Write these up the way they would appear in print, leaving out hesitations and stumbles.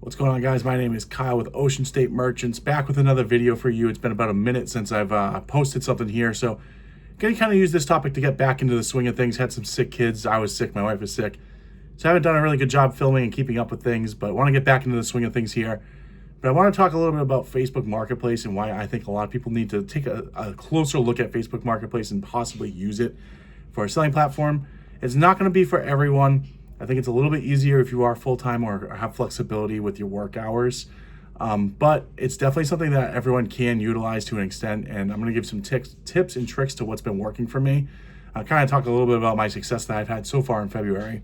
What's going on, guys? My name is Kyle with Ocean State Merchants, back with another video for you. It's been about a minute since I've posted something here, so gonna kind of use this topic to get back into the swing of things. Had some sick kids. I was sick. My wife was sick, so I haven't done a really good job filming and keeping up with things, but want to get back into the swing of things here. But I want to talk a little bit about Facebook Marketplace and why I think a lot of people need to take a closer look at Facebook Marketplace and possibly use it for a selling platform. It's not going to be for everyone. I think it's a little bit easier if you are full-time or have flexibility with your work hours. But it's definitely something that everyone can utilize to an extent. And I'm going to give some tips and tricks to what's been working for me. I'll kind of talk a little bit about my success that I've had so far in February.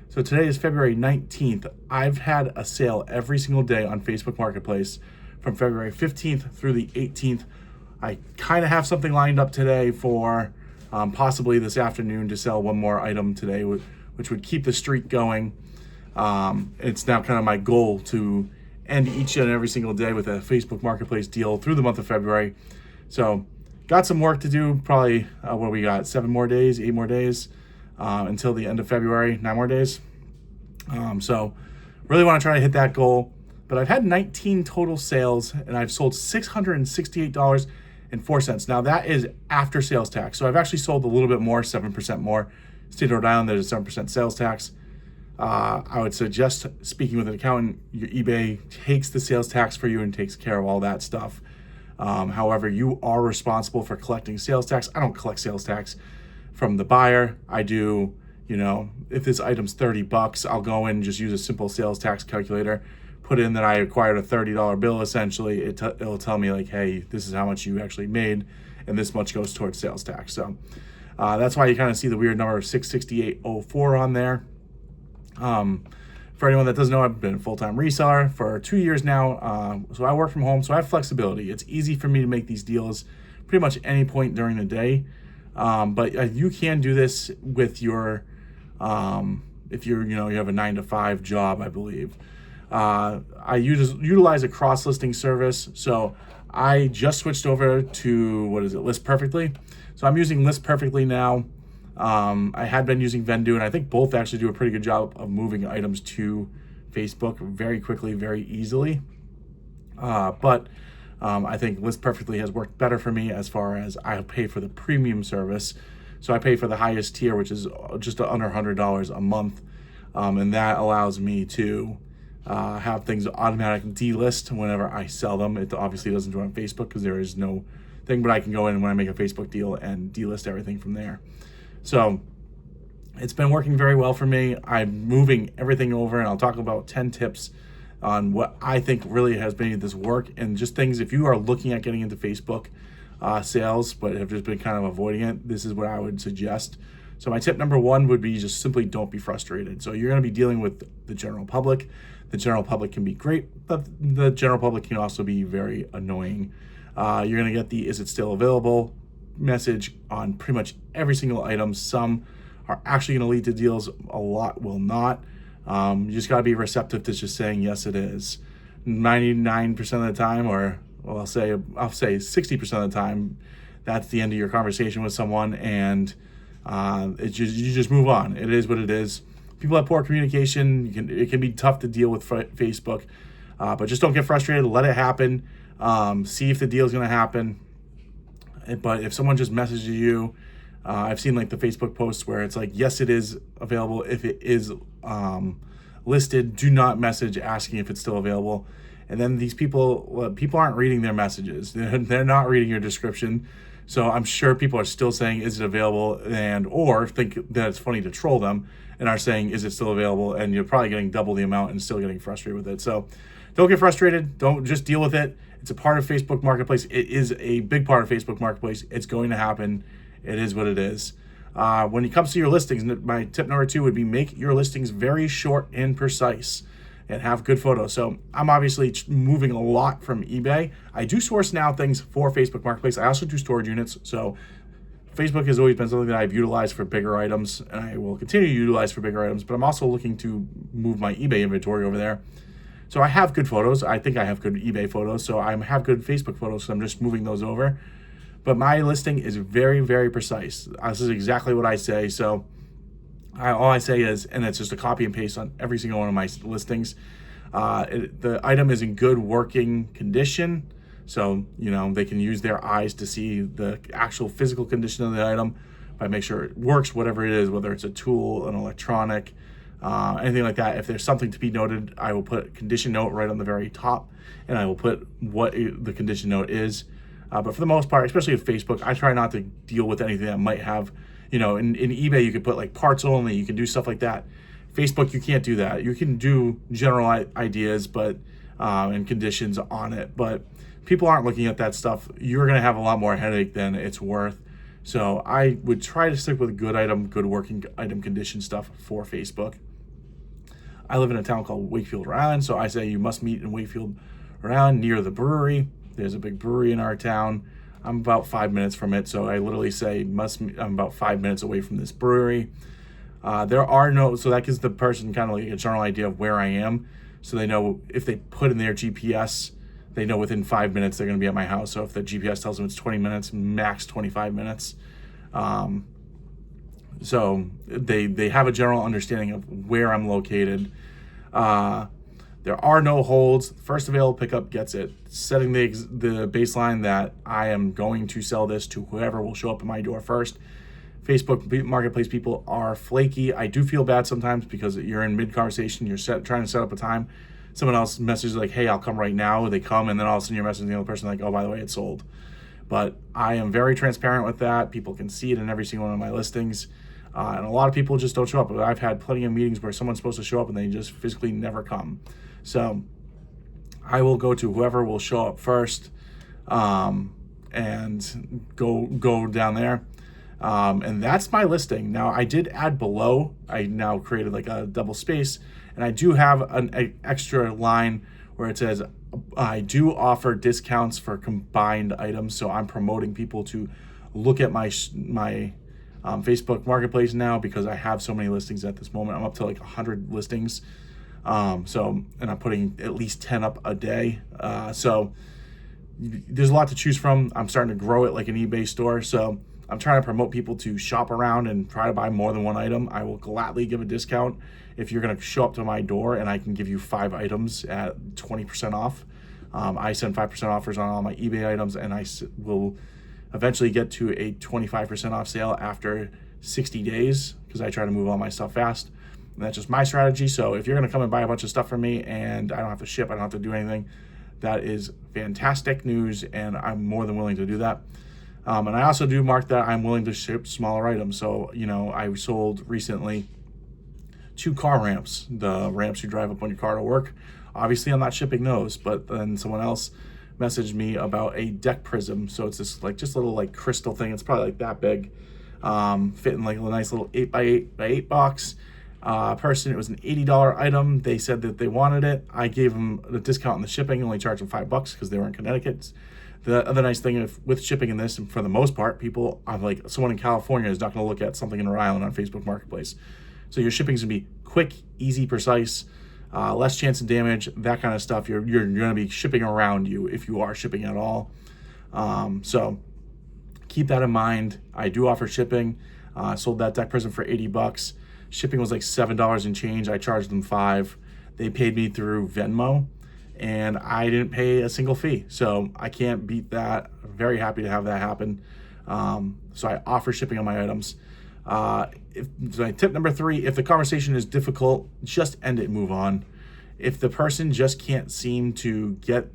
So today is February 19th. I've had a sale every single day on Facebook Marketplace from February 15th through the 18th. I kind of have something lined up today for possibly this afternoon to sell one more item today, which would keep the streak going. It's now kind of my goal to end each and every single day with a Facebook Marketplace deal through the month of February. So got some work to do, probably, what we got, 8 more days until the end of February, 9 more days. So really want to try to hit that goal. But I've had 19 total sales and I've sold $668.04. Now that is after sales tax. So I've actually sold a little bit more, 7% more. State of Rhode Island, there's a 7% sales tax. I would suggest speaking with an accountant. Your eBay takes the sales tax for you and takes care of all that stuff. However, you are responsible for collecting sales tax. I don't collect sales tax from the buyer. I do, if this item's $30, I'll go in and just use a simple sales tax calculator, put in that I acquired a $30 bill. Essentially, it'll tell me like, hey, this is how much you actually made, and this much goes towards sales tax. So that's why you kind of see the weird number of 668.04 on there. For anyone that doesn't know, I've been a full-time reseller for 2 years now. So I work from home, so I have flexibility. It's easy for me to make these deals pretty much any point during the day. But you can do this with your, if you're, you have a 9-to-5 job, I believe. I utilize a cross-listing service. So I just switched over to, List Perfectly. So I'm using List Perfectly now. I had been using Vendoo, and I think both actually do a pretty good job of moving items to Facebook very quickly, very easily. But I think List Perfectly has worked better for me as far as I pay for the premium service. So I pay for the highest tier, which is just under $100 a month. And that allows me to have things automatically delist whenever I sell them. It obviously doesn't do it on Facebook because there is no thing, but I can go in when I make a Facebook deal and delist everything from there. So it's been working very well for me. I'm moving everything over, and I'll talk about 10 tips on what I think really has made this work, and just things if you are looking at getting into Facebook sales but have just been kind of avoiding it, this is what I would suggest. So my tip number one would be just simply don't be frustrated. So you're going to be dealing with the general public. The general public can be great, but the general public can also be very annoying. You're going to get the "is it still available" message on pretty much every single item. Some are actually going to lead to deals, a lot will not. You just got to be receptive to just saying yes it is. 99% of the time, or well, I'll say 60% of the time, that's the end of your conversation with someone, and you just move on. It is what it is. People have poor communication. It can be tough to deal with Facebook, but just don't get frustrated. Let it happen. See if the deal is going to happen. But if someone just messages you, I've seen like the Facebook posts where it's like, yes, it is available. If it is listed, do not message asking if it's still available. And then these people aren't reading their messages. They're not reading your description. So I'm sure people are still saying, is it available? Or think that it's funny to troll them and are saying, is it still available? And you're probably getting double the amount and still getting frustrated with it. So don't get frustrated. Don't just deal with it. It's a part of Facebook Marketplace. It is a big part of Facebook Marketplace. It's going to happen. It is what it is. When it comes to your listings, my tip number two would be make your listings very short and precise and have good photos. So I'm obviously moving a lot from eBay. I do source now things for Facebook Marketplace. I also do storage units. So Facebook has always been something that I've utilized for bigger items, and I will continue to utilize for bigger items, but I'm also looking to move my eBay inventory over there. So I have good photos. I think I have good eBay photos. So I have good Facebook photos. So I'm just moving those over. But my listing is very, very precise. This is exactly what I say. So all I say is, and it's just a copy and paste on every single one of my listings. The item is in good working condition. So, they can use their eyes to see the actual physical condition of the item by make sure it works, whatever it is, whether it's a tool, an electronic, anything like that. If there's something to be noted, I will put condition note right on the very top, and I will put what the condition note is. But for the most part, especially with Facebook, I try not to deal with anything that might have, in eBay, you could put like parts only, you can do stuff like that. Facebook, you can't do that. You can do general ideas, but and conditions on it, but people aren't looking at that stuff. You're going to have a lot more headache than it's worth. So I would try to stick with good working item condition stuff for Facebook. I live in a town called Wakefield, Rhode Island, so I say you must meet in Wakefield, Rhode Island, near the brewery. There's a big brewery in our town. I'm about 5 minutes from it, so I literally say I'm about 5 minutes away from this brewery. So that gives the person kind of like a general idea of where I am, so they know if they put in their GPS, they know within 5 minutes they're going to be at my house. So if the GPS tells them it's 20 minutes, max 25 minutes. So they have a general understanding of where I'm located. There are no holds. First available pickup gets it. Setting the baseline that I am going to sell this to whoever will show up at my door first. Facebook Marketplace people are flaky. I do feel bad sometimes because you're in mid-conversation, you're trying to set up a time. Someone else messages like, hey, I'll come right now. They come, and then all of a sudden you're messaging the other person like, oh, by the way, it's sold. But I am very transparent with that. People can see it in every single one of my listings. And a lot of people just don't show up. But I've had plenty of meetings where someone's supposed to show up and they just physically never come. So I will go to whoever will show up first and go down there. And that's my listing. Now, I did add below. I now created like a double space. And I do have an extra line where it says, I do offer discounts for combined items. So I'm promoting people to look at my Facebook Marketplace now because I have so many listings at this moment. I'm up to like 100 listings. And I'm putting at least 10 up a day. So there's a lot to choose from. I'm starting to grow it like an eBay store. So I'm trying to promote people to shop around and try to buy more than one item. I will gladly give a discount if you're going to show up to my door and I can give you 5 items at 20% off. I send 5% offers on all my eBay items, and I will eventually get to a 25% off sale after 60 days because I try to move all my stuff fast. And that's just my strategy. So if you're going to come and buy a bunch of stuff from me and I don't have to ship, I don't have to do anything, that is fantastic news, and I'm more than willing to do that. And I also do mark that I'm willing to ship smaller items. So, I sold recently 2 car ramps, the ramps you drive up on your car to work. Obviously, I'm not shipping those, but then someone else messaged me about a deck prism. So it's this just little like crystal thing. It's probably like that big, fit in like a nice little 8x8 box. Person, it was an $80 item. They said that they wanted it. I gave them the discount on the shipping, only charged them $5 because they were in Connecticut. The other nice thing with shipping in this, and for the most part, people are like, someone in California is not going to look at something in Rhode Island on Facebook Marketplace. So your shipping's going to be quick, easy, precise, less chance of damage, that kind of stuff. You're going to be shipping around you if you are shipping at all. So keep that in mind. I do offer shipping. I sold that deck prism for $80. Shipping was like $7 and change. I charged them $5. They paid me through Venmo, and I didn't pay a single fee. So I can't beat that. I'm very happy to have that happen. So I offer shipping on my items. Tip number 3, if the conversation is difficult, just end it and move on. If the person just can't seem to get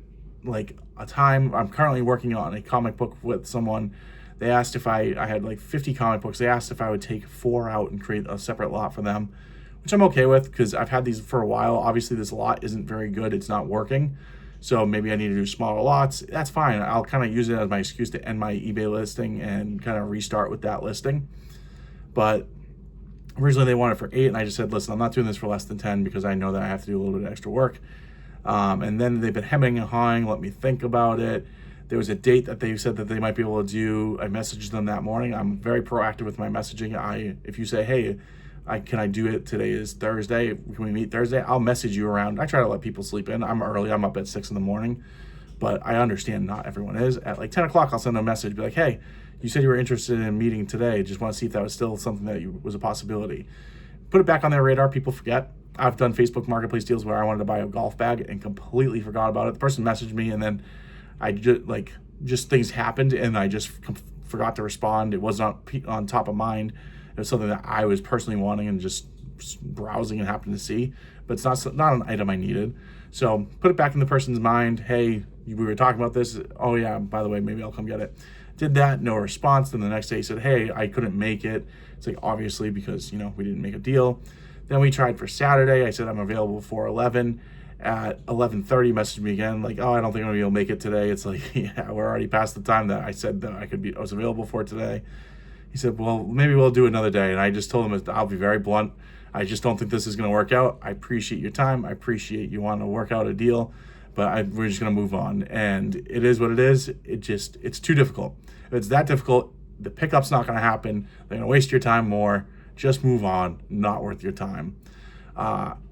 like a time, I'm currently working on a comic book with someone. They asked if I had like 50 comic books. They asked if I would take 4 out and create a separate lot for them, which I'm okay with because I've had these for a while. Obviously, this lot isn't very good. It's not working. So maybe I need to do smaller lots. That's fine. I'll kind of use it as my excuse to end my eBay listing and kind of restart with that listing. But originally they wanted for 8, and I just said, listen, I'm not doing this for less than 10 because I know that I have to do a little bit of extra work. And then they've been hemming and hawing, let me think about it. There was a date that they said that they might be able to do. I messaged them that morning. I'm very proactive with my messaging. If you say, hey, can I do it? Today is Thursday. Can we meet Thursday? I'll message you around. I try to let people sleep in. I'm early. I'm up at 6 in the morning. But I understand not everyone is. At like 10 o'clock, I'll send a message. Be like, hey, you said you were interested in a meeting today. Just want to see if that was still something that was a possibility. Put it back on their radar. People forget. I've done Facebook Marketplace deals where I wanted to buy a golf bag and completely forgot about it. The person messaged me, and then I just things happened, and I just forgot to respond. It was not on top of mind. It was something that I was personally wanting and just browsing and happened to see, but it's not an item I needed. So put it back in the person's mind. Hey, we were talking about this. Oh yeah, by the way, maybe I'll come get it. Did that, no response. Then the next day he said, hey, I couldn't make it. It's like, obviously, because, we didn't make a deal. Then we tried for Saturday. I said, I'm available for 11. At 11:30, messaged me again, like, oh, I don't think I'm gonna be able to make it today. It's like, yeah, we're already past the time that I said that I was available for today. He said, well, maybe we'll do another day. And I just told him, I'll be very blunt. I just don't think this is gonna work out. I appreciate your time. I appreciate you want to work out a deal, but we're just gonna move on. And it is what it is. It's too difficult. If it's that difficult, the pickup's not gonna happen. They're gonna waste your time more. Just move on. Not worth your time.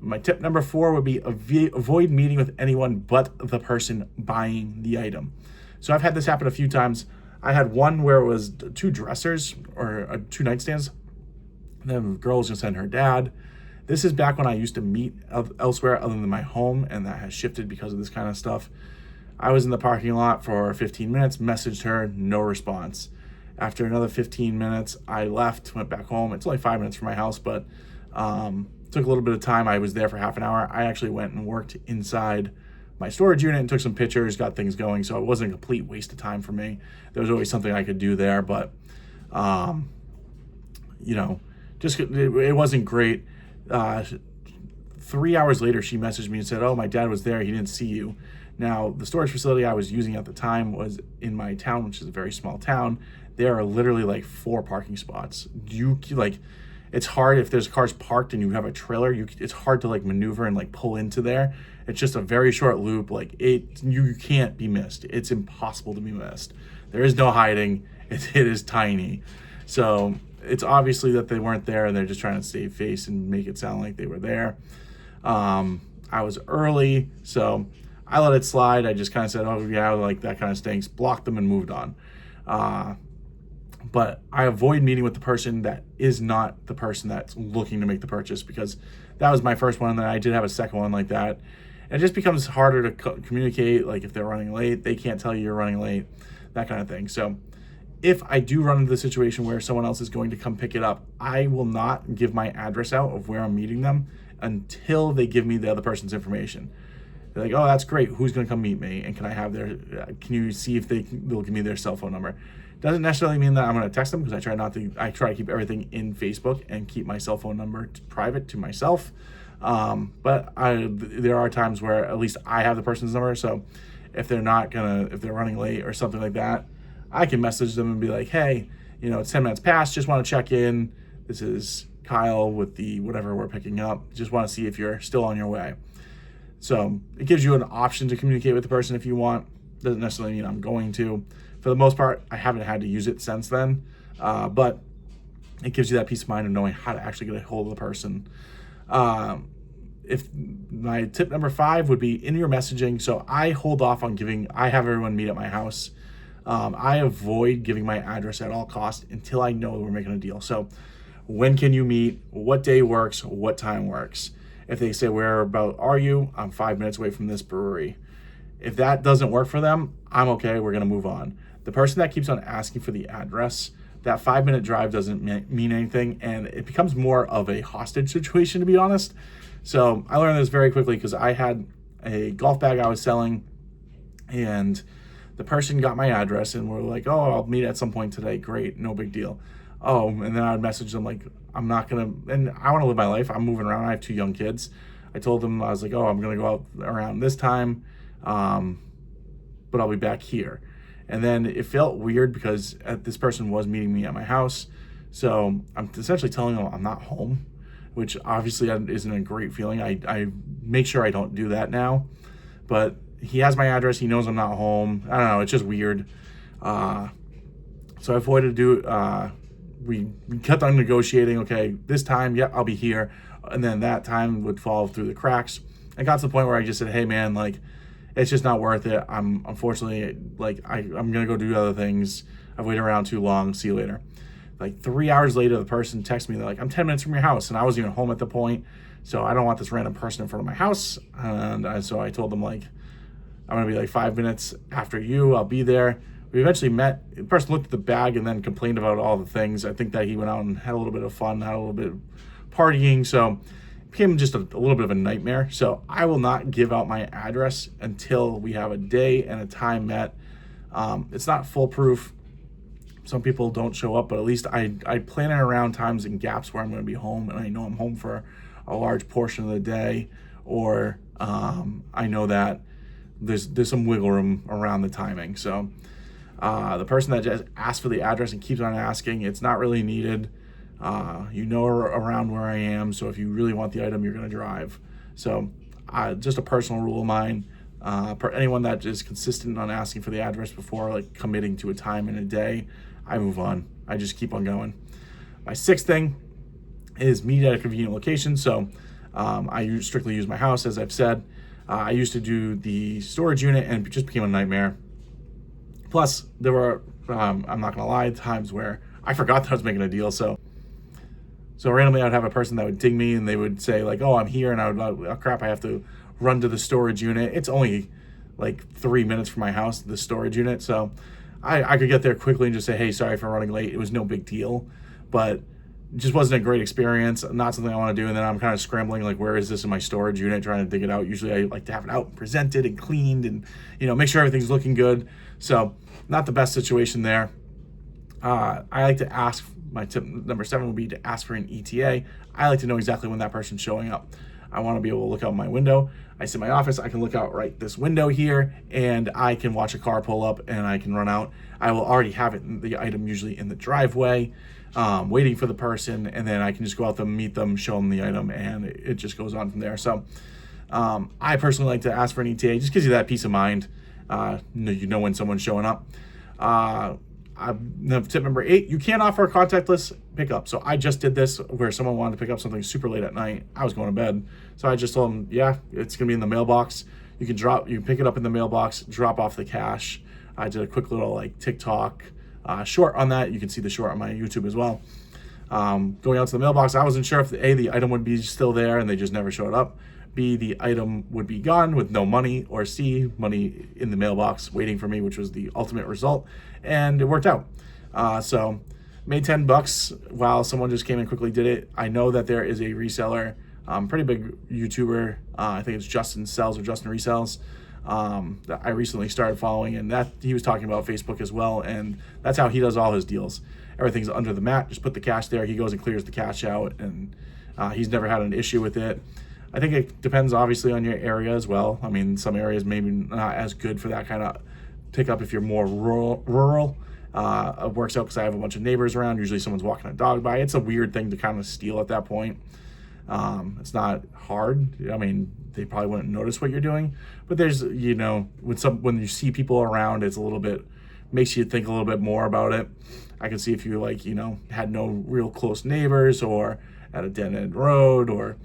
My tip number 4 would be avoid meeting with anyone but the person buying the item. So I've had this happen a few times. I had one where it was 2 dressers or 2 nightstands. And then the girl was gonna send her dad. This is back when I used to meet elsewhere other than my home, and that has shifted because of this kind of stuff. I was in the parking lot for 15 minutes, messaged her, no response. After another 15 minutes, I left, went back home. It's only 5 minutes from my house, but took a little bit of time. I was there for half an hour. I actually went and worked inside my storage unit and took some pictures, got things going. So it wasn't a complete waste of time for me. There was always something I could do there, but it wasn't great. 3 hours later, she messaged me and said, oh, my dad was there. He didn't see you. Now, the storage facility I was using at the time was in my town, which is a very small town. There are literally like 4 parking spots. It's hard if there's cars parked and you have a trailer. It's hard to maneuver and pull into there. It's just a very short loop. You can't be missed. It's impossible to be missed. There is no hiding. It is tiny. So it's obviously that they weren't there and they're just trying to save face and make it sound like they were there. I was early, so I let it slide. I just kind of said, oh yeah, that kind of stinks. Blocked them and moved on. But I avoid meeting with the person that is not the person that's looking to make the purchase, because that was my first one, and then I did have a second one like that. And it just becomes harder to communicate, if they're running late, they can't tell you you're running late, that kind of thing. So if I do run into the situation where someone else is going to come pick it up, I will not give my address out of where I'm meeting them until they give me the other person's information. They're like, oh, that's great. Who's going to come meet me? And can you see if they'll give me their cell phone number? Doesn't necessarily mean that I'm going to text them, because I try to keep everything in Facebook and keep my cell phone number private to myself. But there are times where at least I have the person's number. So if they're running late or something like that, I can message them and be like, hey, it's 10 minutes past. Just want to check in. This is Kyle with the whatever we're picking up. Just want to see if you're still on your way. So it gives you an option to communicate with the person if you want. Doesn't necessarily mean I'm going to. For the most part, I haven't had to use it since then, but it gives you that peace of mind of knowing how to actually get a hold of the person. If my tip number 5 would be in your messaging. So I hold off on I have everyone meet at my house. I avoid giving my address at all costs until I know we're making a deal. So when can you meet? What day works? What time works? If they say, whereabout are you? I'm 5 minutes away from this brewery. If that doesn't work for them, I'm okay. We're going to move on. The person that keeps on asking for the address, that 5-minute drive doesn't mean anything, and it becomes more of a hostage situation, to be honest. So I learned this very quickly because I had a golf bag I was selling, and the person got my address and were like, oh, I'll meet at some point today. Great, no big deal. Oh, and then I would message them like, I'm not going to, and I want to live my life. I'm moving around. I have 2 young kids. I told them, I was like, oh, I'm going to go out around this time, but I'll be back here. And then it felt weird because this person was meeting me at my house. So I'm essentially telling them I'm not home, which obviously isn't a great feeling. I make sure I don't do that now. But he has my address. He knows I'm not home. I don't know. It's just weird. So I avoided we kept on negotiating. Okay, this time, yeah, I'll be here. And then that time would fall through the cracks. I got to the point where I just said, hey, man, it's just not worth it. I'm unfortunately, I'm going to go do other things. I've waited around too long. See you later. 3 hours later, the person texted me. They're like, I'm 10 minutes from your house. And I wasn't even home at the point. So I don't want this random person in front of my house. And so I told them, like, I'm gonna be like 5 minutes after you, I'll be there. We eventually met. The person looked at the bag and then complained about all the things. I think that he went out and had a little bit of fun, had a little bit of partying. So it became just a little bit of a nightmare. So I will not give out my address until we have a day and a time met. It's not foolproof. Some people don't show up, but at least I plan it around times and gaps where I'm going to be home, and I know I'm home for a large portion of the day, or I know that there's some wiggle room around the timing. So the person that just asked for the address and keeps on asking, it's not really needed. You know around where I am, so if you really want the item, you're going to drive. So just a personal rule of mine. Anyone that is consistent on asking for the address before like committing to a time in a day, I move on. I just keep on going. My sixth thing is meet at a convenient location. So I strictly use my house, as I've said. I used to do the storage unit and it just became a nightmare. Plus, there were, I'm not gonna lie, times where I forgot that I was making a deal. So randomly I'd have a person that would ding me and they would say like, oh, I'm here, and I would, oh crap, I have to run to the storage unit. It's only like 3 minutes from my house, the storage unit. So I could get there quickly and just say, hey, sorry for running late. It was no big deal, but it just wasn't a great experience. Not something I want to do. And then I'm kind of scrambling, like, where is this in my storage unit, trying to dig it out. Usually I like to have it out, presented and cleaned, and, make sure everything's looking good. So not the best situation there. I like to ask, my tip number 7 would be to ask for an ETA. I like to know exactly when that person's showing up. I want to be able to look out my window. I sit in my office, I can look out right this window here, and I can watch a car pull up and I can run out. I will already have the item usually in the driveway, waiting for the person, and then I can just go out there, meet them, show them the item, and it just goes on from there. So I personally like to ask for an ETA. Just gives you that peace of mind. You know when someone's showing up. Tip number 8, you can't offer a contactless pickup. So I just did this where someone wanted to pick up something super late at night. I was going to bed. So I just told them, yeah, it's going to be in the mailbox. You can pick it up in the mailbox, drop off the cash. I did a quick little like TikTok short on that. You can see the short on my YouTube as well. Going out to the mailbox, I wasn't sure if the item would be still there and they just never showed up. B, the item would be gone with no money, or C, money in the mailbox waiting for me, which was the ultimate result, and it worked out. So made $10 while someone just came and quickly did it. I know that there is a reseller, pretty big YouTuber, I think it's Justin Sells or Justin Resells, that I recently started following, and that he was talking about Facebook as well, and that's how he does all his deals. Everything's under the mat, just put the cash there, he goes and clears the cash out, and he's never had an issue with it. I think it depends obviously on your area as well. I mean, some areas maybe not as good for that kind of pickup if you're more rural. It works out because I have a bunch of neighbors around. Usually someone's walking a dog by. It's a weird thing to kind of steal at that point. It's not hard. I mean, they probably wouldn't notice what you're doing. But there's, when you see people around, it's a little bit, makes you think a little bit more about it. I can see if you had no real close neighbors, or at a dead-end road, or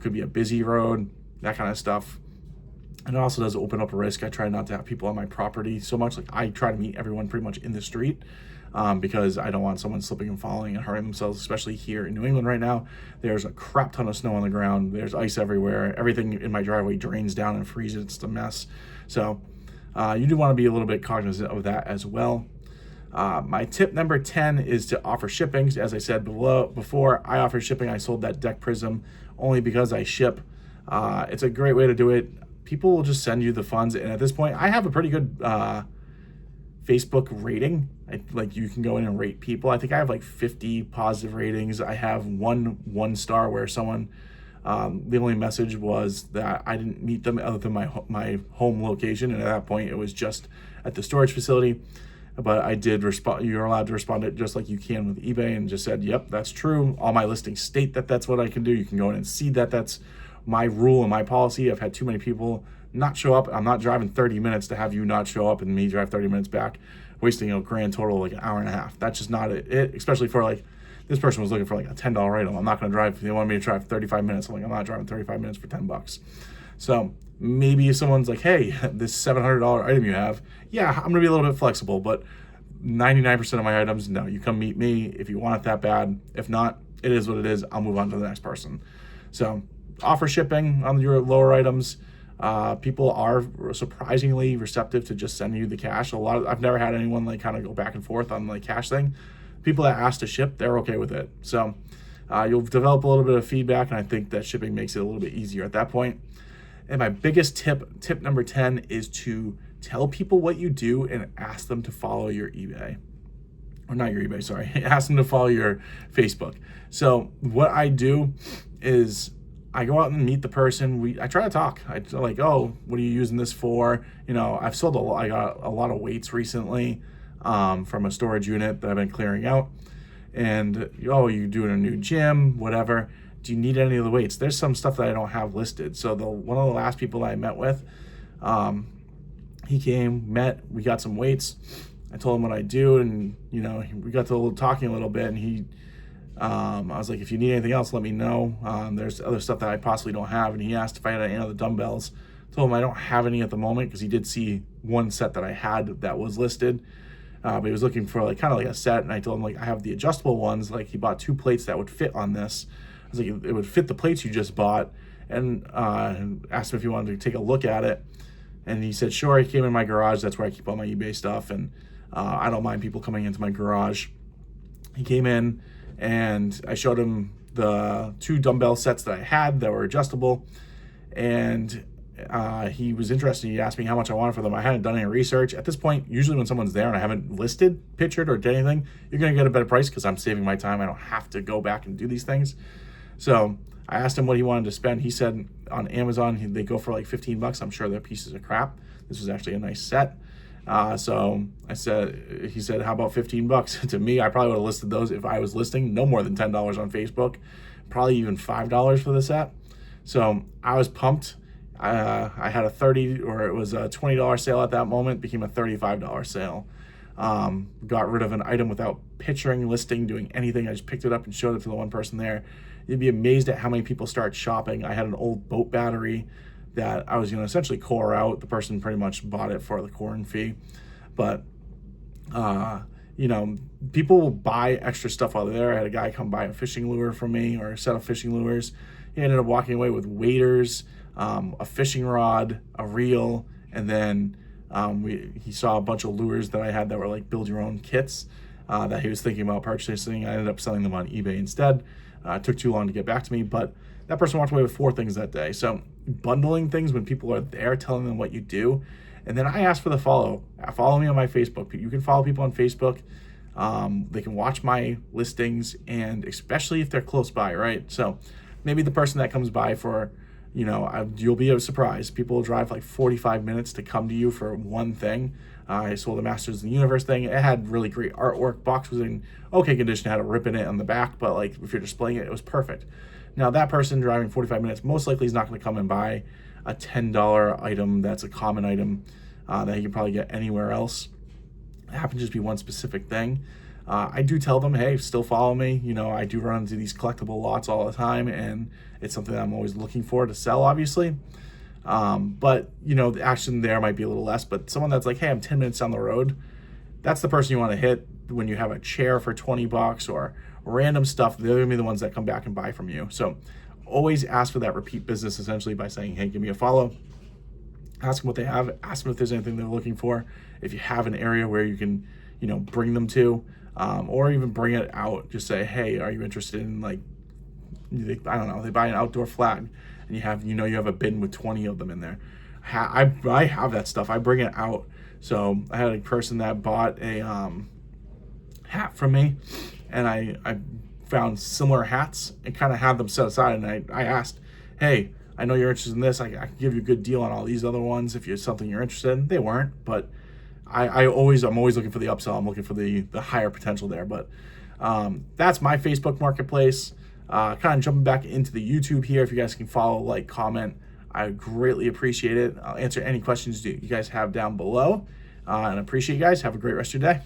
could be a busy road, that kind of stuff. And it also does open up a risk. I try not to have people on my property so much. Like, I try to meet everyone pretty much in the street, because I don't want someone slipping and falling and hurting themselves, especially here in New England right now. There's a crap ton of snow on the ground. There's ice everywhere. Everything in my driveway drains down and freezes. It's a mess. So you do want to be a little bit cognizant of that as well. My tip number 10 is to offer shipping. As I said before, I offer shipping. I sold that Deck Prism only because I ship. It's a great way to do it. People will just send you the funds, and at this point, I have a pretty good Facebook rating. You can go in and rate people. I think I have like 50 positive ratings. I have one star where someone, the only message was that I didn't meet them other than my home location, and at that point, it was just at the storage facility. But I did respond. You're allowed to respond to it just like you can with eBay, and just said, yep, that's true. All my listings state that that's what I can do. You can go in and see that that's my rule and my policy. I've had too many people not show up. I'm not driving 30 minutes to have you not show up and me drive 30 minutes back, wasting a grand total like an hour and a half. That's just not it, especially for this person was looking for like a $10 item. I'm not going to drive. They wanted me to drive 35 minutes. I'm not driving 35 minutes for $10. So maybe if someone's like, hey, this $700 item you have, yeah, I'm going to be a little bit flexible, but 99% of my items, no, you come meet me if you want it that bad. If not, it is what it is. I'll move on to the next person. So offer shipping on your lower items. People are surprisingly receptive to just sending you the cash. I've never had anyone like kind of go back and forth on the cash thing. People that ask to ship, they're okay with it. So you'll develop a little bit of feedback, and I think that shipping makes it a little bit easier at that point. And my biggest tip number 10, is to tell people what you do and ask them to follow your eBay. Or not your eBay, sorry. Ask them to follow your Facebook. So what I do is I go out and meet the person. I try to talk. I like, oh, what are you using this for? You know, I've sold I got a lot of weights recently from a storage unit that I've been clearing out. And, oh, you doing a new gym, whatever. Do you need any of the weights? There's some stuff that I don't have listed. So one of the last people that I met with, he came, we got some weights. I told him what I do, and you know, we got to talking a little bit, and I was like, if you need anything else, let me know. There's other stuff that I possibly don't have, and he asked if I had any other dumbbells. I told him I don't have any at the moment, because he did see one set that I had that was listed, but he was looking for like kind of like a set, and I told him like I have the adjustable ones. Like he bought 2 plates that would fit on this. I was like, it would fit the plates you just bought, and asked him if he wanted to take a look at it, and he said sure. He came in my garage. That's where I keep all my eBay stuff, and I don't mind people coming into my garage. He came in, and I showed him the 2 dumbbell sets that I had that were adjustable, and he was interested. He asked me how much I wanted for them. I hadn't done any research. At this point, usually when someone's there and I haven't listed, pictured, or did anything, you're going to get a better price because I'm saving my time. I don't have to go back and do these things. So I asked him what he wanted to spend. He said on Amazon, they go for like $15. I'm sure they're pieces of crap. This was actually a nice set. So he said, how about $15? To me, I probably would have listed those if I was listing no more than $10 on Facebook, probably even $5 for the set. So I was pumped. I had a $20 sale at that moment, became a $35 sale. Got rid of an item without picturing, listing, doing anything. I just picked it up and showed it to the one person there. You'd be amazed at how many people start shopping. I had an old boat battery that I was going to essentially core out. The person pretty much bought it for the coring fee. But, you know, people will buy extra stuff out there. I had a guy come buy a fishing lure from me, or a set of fishing lures. He ended up walking away with waders, a fishing rod, a reel, and then he saw a bunch of lures that I had that were like build your own kits that he was thinking about purchasing. I ended up selling them on eBay instead. It took too long to get back to me, but that person walked away with 4 things that day. So bundling things when people are there, telling them what you do. And then I asked for the follow. Follow me on my Facebook. You can follow people on Facebook. They can watch my listings, and especially if they're close by, right? So maybe the person that comes by for, you know, you'll be surprised. People will drive like 45 minutes to come to you for one thing. I sold a Masters of the Universe thing. It had really great artwork. Box was in okay condition, had a rip in it on the back, but like if you're displaying it, it was perfect. Now that person driving 45 minutes most likely is not going to come and buy a $10 item that's a common item that you can probably get anywhere else. It happens to just be one specific thing. I do tell them, hey, still follow me. You know, I do run into these collectible lots all the time, and it's something that I'm always looking for to sell, obviously. But, you know, the action there might be a little less, but someone that's like, hey, I'm 10 minutes down the road, that's the person you want to hit when you have a chair for $20 or random stuff. They're going to be the ones that come back and buy from you. So always ask for that repeat business, essentially, by saying, hey, give me a follow. Ask them what they have. Ask them if there's anything they're looking for. If you have an area where you can, you know, bring them to, or even bring it out. Just say, hey, are you interested in, like, I don't know, they buy an outdoor flag, and you have a bin with 20 of them in there. I have that stuff. I bring it out. So I had a person that bought a hat from me, and I found similar hats and kind of had them set aside. And I asked, hey, I know you're interested in this. I can give you a good deal on all these other ones if it's something you're interested in. They weren't, but I'm always looking for the upsell. I'm looking for the higher potential there. But that's my Facebook marketplace. Kind of jumping back into the YouTube here. If you guys can follow, like, comment, I greatly appreciate it. I'll answer any questions you guys have down below. And I appreciate you guys. Have a great rest of your day.